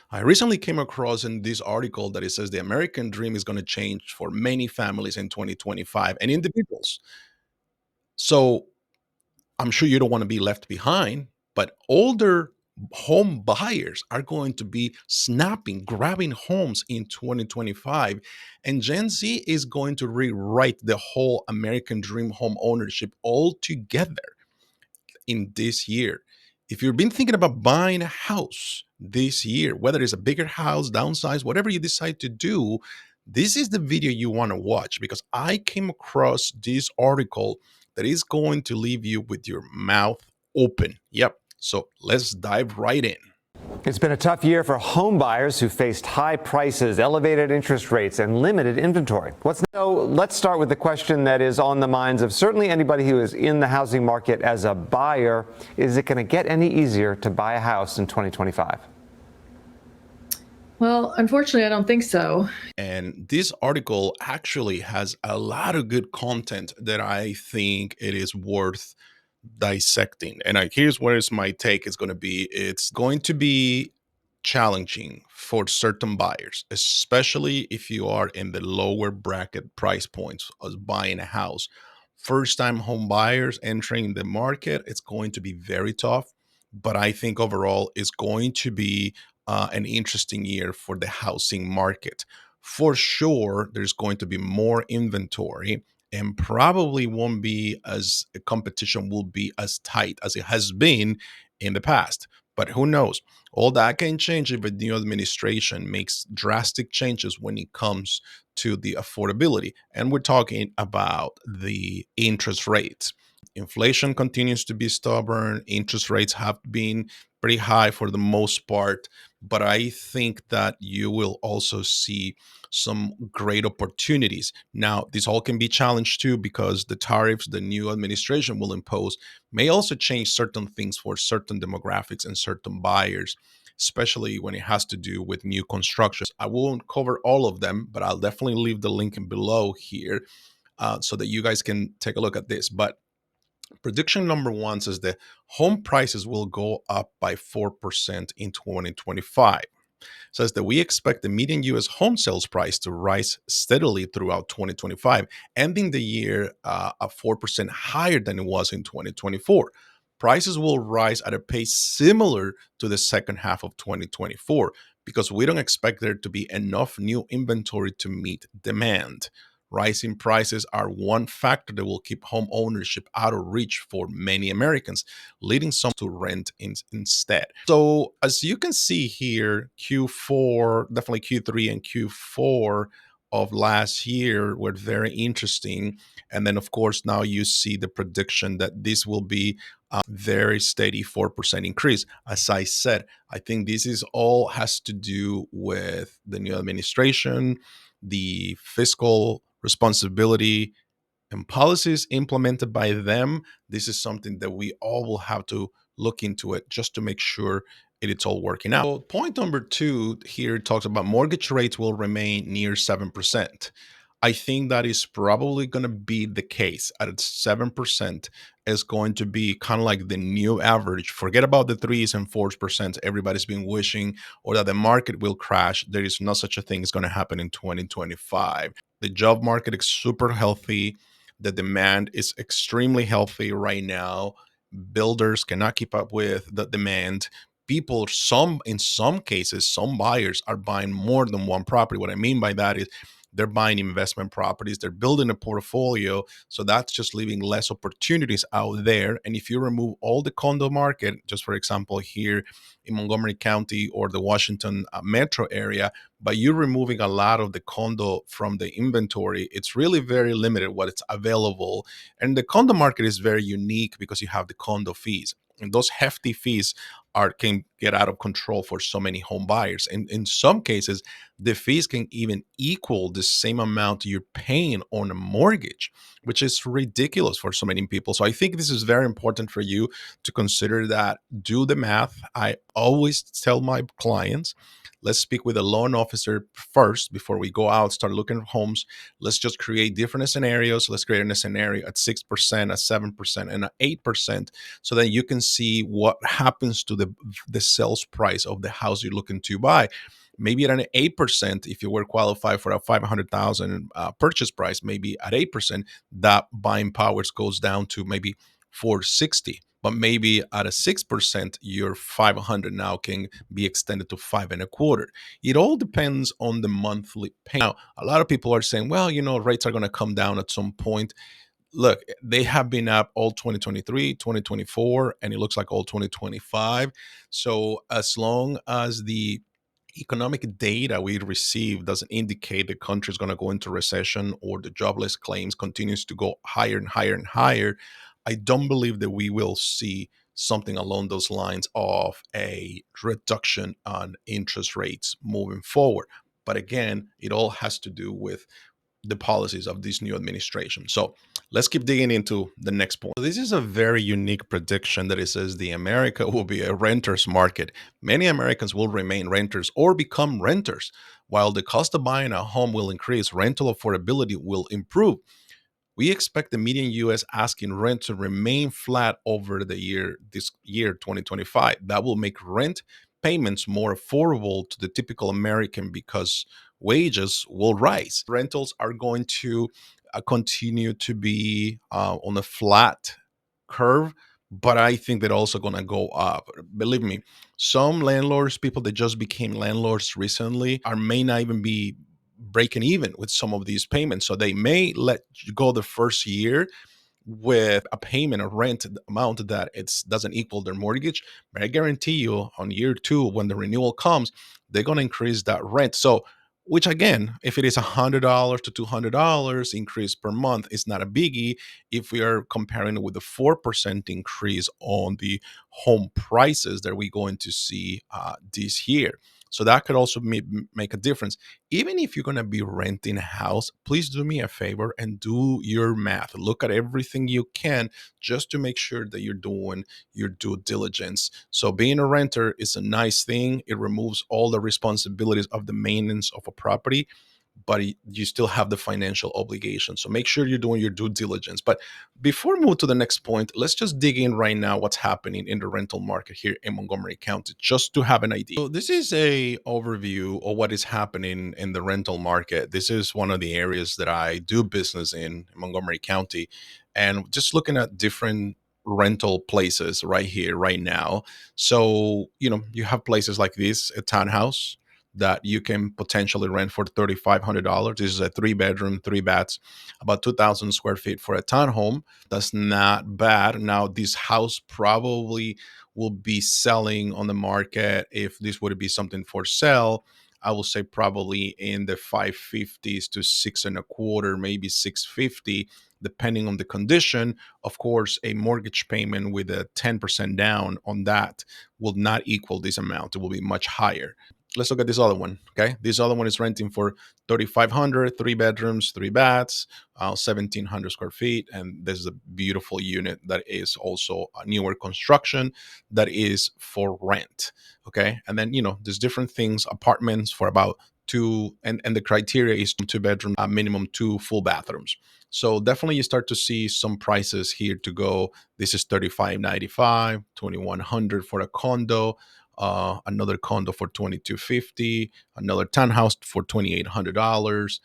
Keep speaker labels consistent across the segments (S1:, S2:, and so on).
S1: I recently came across in this article that it says the American dream is going to change for many families in 2025 and individuals. So I'm sure you don't want to be left behind, but older home buyers are going to be grabbing homes in 2025. And Gen Z is going to rewrite the whole American dream home ownership altogether in this year. If you've been thinking about buying a house this year, whether it's a bigger house, downsize, whatever you decide to do, this is the video you want to watch because I came across this article that is going to leave you with your mouth open. Yep. So let's dive right in.
S2: It's been a tough year for home buyers who faced high prices, elevated interest rates, and limited inventory. Let's start with the question that is on the minds of certainly anybody who is in the housing market as a buyer. Is it going to get any easier to buy a house in 2025?
S3: Well, unfortunately, I don't think so.
S1: And this article actually has a lot of good content that I think it is worth dissecting. And here's where is my take is going to be. It's going to be challenging for certain buyers, especially if you are in the lower bracket price points of buying a house. First time home buyers entering the market, it's going to be very tough. But I think overall it's going to be an interesting year for the housing market. For sure, there's going to be more inventory and probably won't be as competition will be as tight as it has been in the past. But who knows? All that can change if a new administration makes drastic changes when it comes to the affordability. And we're talking about the interest rates. Inflation continues to be stubborn. Interest rates have been pretty high for the most part. But I think that you will also see some great opportunities. Now, this all can be challenged too because the tariffs the new administration will impose may also change certain things for certain demographics and certain buyers, especially when it has to do with new constructions. I won't cover all of them, but I'll definitely leave the link below here so that you guys can take a look at this. But prediction number one says that home prices will go up by 4% in 2025. Says that we expect the median US home sales price to rise steadily throughout 2025, ending the year at 4% higher than it was in 2024. Prices will rise at a pace similar to the second half of 2024 because we don't expect there to be enough new inventory to meet demand. Rising prices are one factor that will keep home ownership out of reach for many Americans, leading some to rent instead. So, as you can see here, Q4, definitely Q3 and Q4 of last year were very interesting. And then, of course, now you see the prediction that this will be a very steady 4% increase. As I said, I think this is all has to do with the new administration, the fiscal responsibility and policies implemented by them. This is something that we all will have to look into it just to make sure it's all working out. So point number two here talks about mortgage rates will remain near 7%. I think that is probably going to be the case at 7% is going to be kind of like the new average. Forget about the 3s and 4% everybody's been wishing or that the market will crash. There is no such a thing is going to happen in 2025. The job market is super healthy. The demand is extremely healthy right now. Builders cannot keep up with the demand. People, in some cases, some buyers are buying more than one property. What I mean by that is they're buying investment properties, they're building a portfolio. So that's just leaving less opportunities out there. And if you remove all the condo market, just for example, here in Montgomery County or the Washington metro area, by you removing a lot of the condo from the inventory, it's really very limited what it's available. And the condo market is very unique because you have the condo fees. And those hefty fees can get out of control for so many home buyers. And in some cases, the fees can even equal the same amount you're paying on a mortgage, which is ridiculous for so many people. So I think this is very important for you to consider that. Do the math. I always tell my clients, let's speak with a loan officer first before we go out, start looking at homes. Let's just create different scenarios. Let's create a scenario at 6%, at 7%, and at 8%, so that you can see what happens to the the sales price of the house you're looking to buy. Maybe at an 8%, if you were qualified for a 500,000 purchase price, maybe at 8%, that buying powers goes down to maybe 460. But maybe at a 6%, your 500 now can be extended to five and a quarter. It all depends on the monthly payment. Now, a lot of people are saying, well, rates are going to come down at some point. Look, they have been up all 2023, 2024, and it looks like all 2025. So as long as the economic data we receive doesn't indicate the country is going to go into recession or the jobless claims continues to go higher and higher and higher, I don't believe that we will see something along those lines of a reduction on interest rates moving forward. But again, it all has to do with the policies of this new administration. So let's keep digging into the next point. This is a very unique prediction that it says the America will be a renter's market. Many Americans will remain renters or become renters. While the cost of buying a home will increase, rental affordability will improve. We expect the median US asking rent to remain flat over this year 2025. That will make rent payments more affordable to the typical American because wages will rise. Rentals are going to continue to be on a flat curve, but I think they're also going to go up. Believe me, some landlords, people that just became landlords recently, are may not even be breaking even with some of these payments. So they may let you go the first year with a payment or rent amount that it doesn't equal their mortgage. But I guarantee you, on year two, when the renewal comes, they're going to increase that rent. So, which again, if it is $100 to $200 increase per month, is not a biggie. If we are comparing it with the 4% increase on the home prices that we're going to see this year. So that could also make a difference. Even if you're going to be renting a house, please do me a favor and do your math. Look at everything you can just to make sure that you're doing your due diligence. So, being a renter is a nice thing. It removes all the responsibilities of the maintenance of a property, but you still have the financial obligation. So make sure you're doing your due diligence. But before we move to the next point, let's just dig in right now what's happening in the rental market here in Montgomery County, just to have an idea. So this is a overview of what is happening in the rental market. This is one of the areas that I do business in Montgomery County, and just looking at different rental places right here, right now. So, you have places like this, a townhouse that you can potentially rent for $3,500. This is a 3 bedroom, three baths, about 2,000 square feet for a townhome. That's not bad. Now, this house probably will be selling on the market. If this would be something for sale, I will say probably in the 550s to six and a quarter, maybe 650, depending on the condition. Of course, a mortgage payment with a 10% down on that will not equal this amount. It will be much higher. Let's look at this other one. Okay, this other one is renting for 3,500, 3 bedrooms, three baths, 1,700 square feet, and this is a beautiful unit that is also a newer construction that is for rent. Okay, and then there's different things, apartments for about two, and the criteria is 2 bedroom, minimum two full bathrooms. So definitely you start to see some prices here to go. This is 3,595, 2,100 for a condo, another condo for 2,250, another townhouse for $2,800.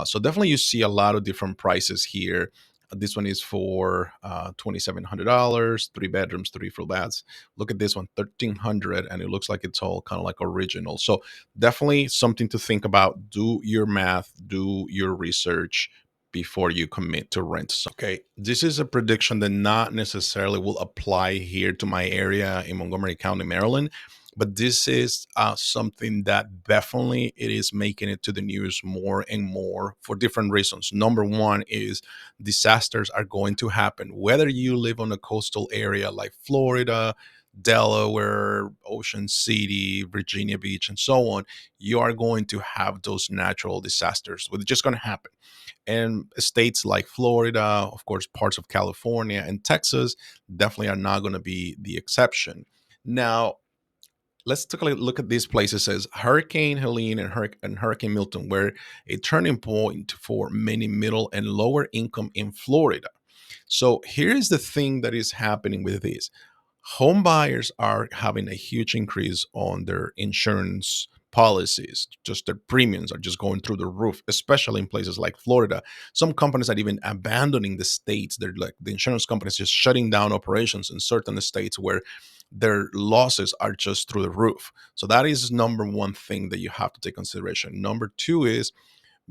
S1: So definitely you see a lot of different prices here. This one is for $2,700, 3 bedrooms, three full baths. Look at this one, 1,300, and it looks like it's all kind of like original. So definitely something to think about. Do your math, do your research before you commit to rent. Okay, this is a prediction that not necessarily will apply here to my area in Montgomery County, Maryland, but this is something that definitely it is making it to the news more and more for different reasons. Number one is disasters are going to happen, whether you live on a coastal area like Florida, Delaware, Ocean City, Virginia Beach, and so on. You are going to have those natural disasters. It's just going to happen. And states like Florida, of course, parts of California and Texas definitely are not going to be the exception. Now, let's take a look at these places. It says Hurricane Helene and Hurricane Milton were a turning point for many middle and lower income in Florida. So here's the thing that is happening with this. Home buyers are having a huge increase on their insurance policies. Just their premiums are just going through the roof, especially in places like Florida. Some companies are even abandoning the states. They're like the insurance companies just shutting down operations in certain states where their losses are just through the roof. So that is number one thing that you have to take consideration. Number two is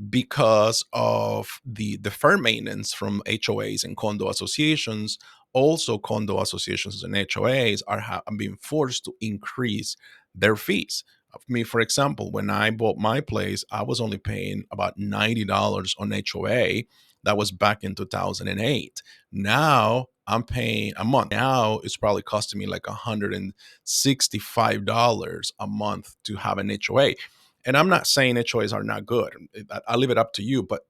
S1: because of the deferred maintenance from HOAs and condo associations. Also, condo associations and HOAs are being forced to increase their fees. Me, for example, when I bought my place, I was only paying about $90 on HOA. That was back in 2008. Now I'm paying a month. Now it's probably costing me like $165 a month to have an HOA. And I'm not saying HOAs are not good. I leave it up to you, but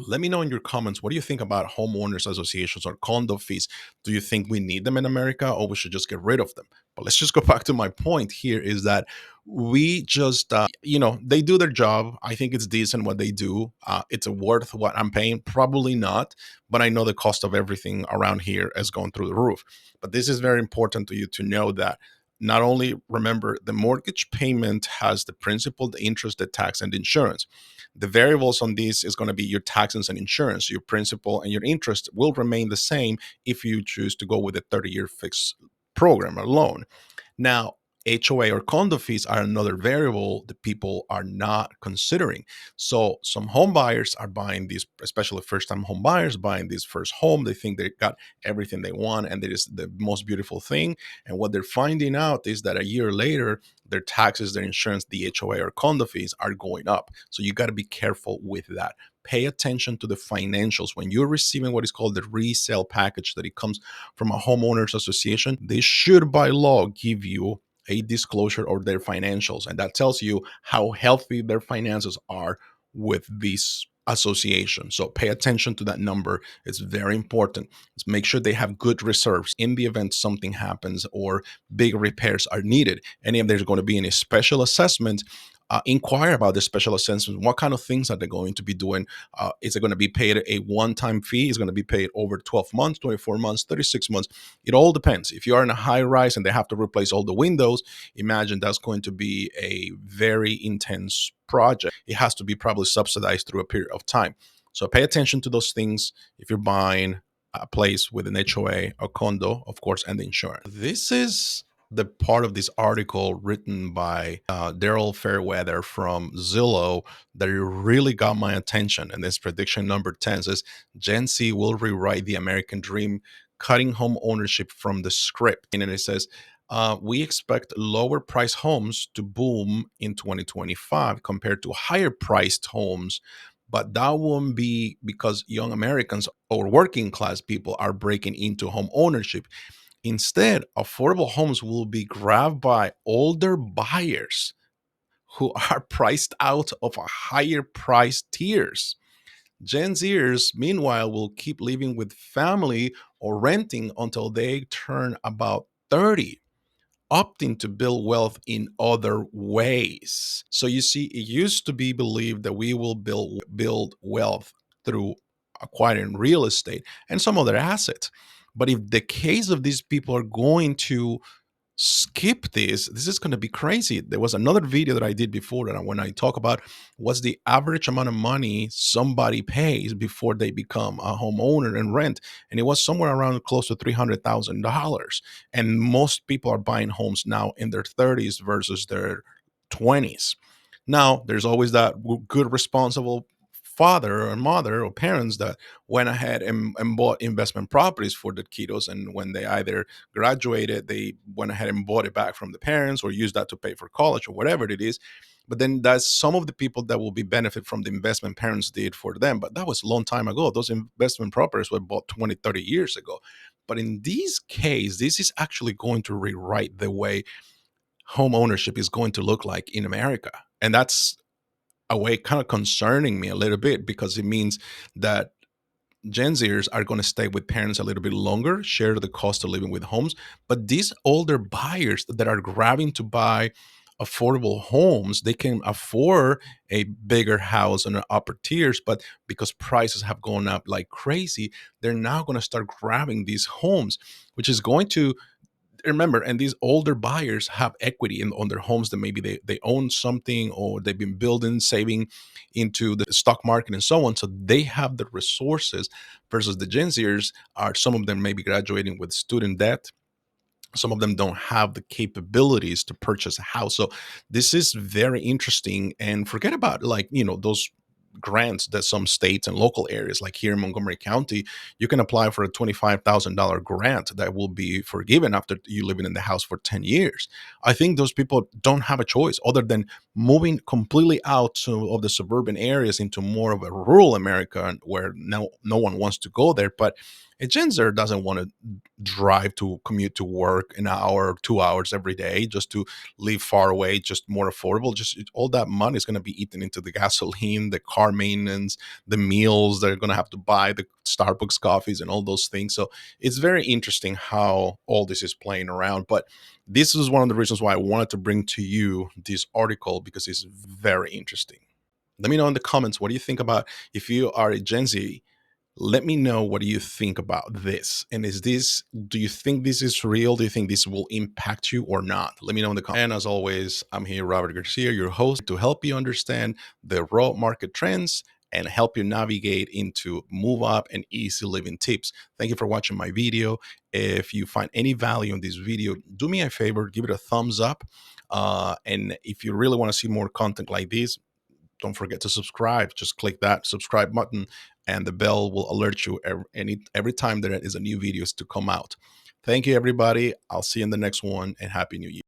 S1: let me know in your comments, what do you think about homeowners associations or condo fees? Do you think we need them in America, or we should just get rid of them? But let's just go back to my point here is that we just, they do their job. I think it's decent what they do. It's worth what I'm paying. Probably not, but I know the cost of everything around here has gone through the roof. But this is very important to you to know that not only remember the mortgage payment has the principal, the interest, the tax, and the insurance. The variables on this is going to be your taxes and insurance. Your principal and your interest will remain the same if you choose to go with a 30-year fixed program or loan. Now, HOA or condo fees are another variable that people are not considering. So some home buyers are buying these, especially first-time home buyers buying this first home. They think they got everything they want and it is the most beautiful thing. And what they're finding out is that a year later, their taxes, their insurance, the HOA or condo fees are going up. So you got to be careful with that. Pay attention to the financials. When you're receiving what is called the resale package that it comes from a homeowners association, they should by law give you a disclosure of their financials. And that tells you how healthy their finances are with this association. So pay attention to that number. It's very important. Let's make sure they have good reserves in the event something happens or big repairs are needed. Any of there's going to be any special assessment, inquire about the special assessment. What kind of things are they going to be doing? Is it going to be paid a one-time fee? Is it going to be paid over 12 months, 24 months, 36 months? It all depends. If you are in a high rise and they have to replace all the windows, imagine that's going to be a very intense project. It has to be probably subsidized through a period of time. So pay attention to those things if you're buying a place with an HOA, a condo, of course, and the insurance. This is the part of this article written by Daryl Fairweather from Zillow that really got my attention. And this prediction number 10 says Gen Z will rewrite the American dream, cutting home ownership from the script. And it says, we expect lower price homes to boom in 2025 compared to higher priced homes. But that won't be because young Americans or working class people are breaking into home ownership. Instead, affordable homes will be grabbed by older buyers who are priced out of a higher price tiers. Gen Zers, meanwhile, will keep living with family or renting until they turn about 30, opting to build wealth in other ways. So you see, it used to be believed that we will build wealth through acquiring real estate and some other assets. But if the case of these people are going to skip this is going to be crazy. There was another video that I did before that when I talk about what's the average amount of money somebody pays before they become a homeowner and rent, and it was somewhere around close to $300,000. And most people are buying homes now in their 30s versus their 20s. Now, there's always that good, responsible father or mother or parents that went ahead and bought investment properties for the kiddos. And when they either graduated, they went ahead and bought it back from the parents or used that to pay for college or whatever it is. But then that's some of the people that will be benefit from the investment parents did for them. But that was a long time ago. Those investment properties were bought 20, 30 years ago. But in this case, this is actually going to rewrite the way home ownership is going to look like in America. And that's a way kind of concerning me a little bit because it means that Gen Zers are going to stay with parents a little bit longer, share the cost of living with homes. But these older buyers that are grabbing to buy affordable homes, they can afford a bigger house on the upper tiers. But because prices have gone up like crazy, they're now going to start grabbing these homes, which is going to remember, and these older buyers have equity on their homes, that maybe they own something, or they've been building, saving into the stock market and so on, so they have the resources. Versus the Gen Zers, are some of them maybe graduating with student debt, some of them don't have the capabilities to purchase a house. So this is very interesting. And forget about, like, those grants that some states and local areas, like here in Montgomery County, you can apply for a $25,000 grant that will be forgiven after you living in the house for 10 years. I think those people don't have a choice other than moving completely out of the suburban areas into more of a rural America, where no one wants to go there. But a Gen Zer doesn't want to drive to commute to work an hour or 2 hours every day just to live far away, just more affordable. Just all that money is going to be eaten into the gasoline, the car maintenance, the meals they're going to have to buy, the Starbucks coffees, and all those things. So it's very interesting how all this is playing around. But this is one of the reasons why I wanted to bring to you this article, because it's very interesting. Let me know in the comments, what do you think about, if you are a Gen Z, let me know, what do you think about this? And do you think this is real? Do you think this will impact you or not? Let me know in the comments. And as always, I'm here, Robert Garcia, your host, to help you understand the raw market trends and help you navigate into move up and easy living tips. Thank you for watching my video. If you find any value in this video, do me a favor, give it a thumbs up. And if you really want to see more content like this, don't forget to subscribe. Just click that subscribe button, and the bell will alert you every time there is a new videos to come out. Thank you, everybody. I'll see you in the next one, and happy new year.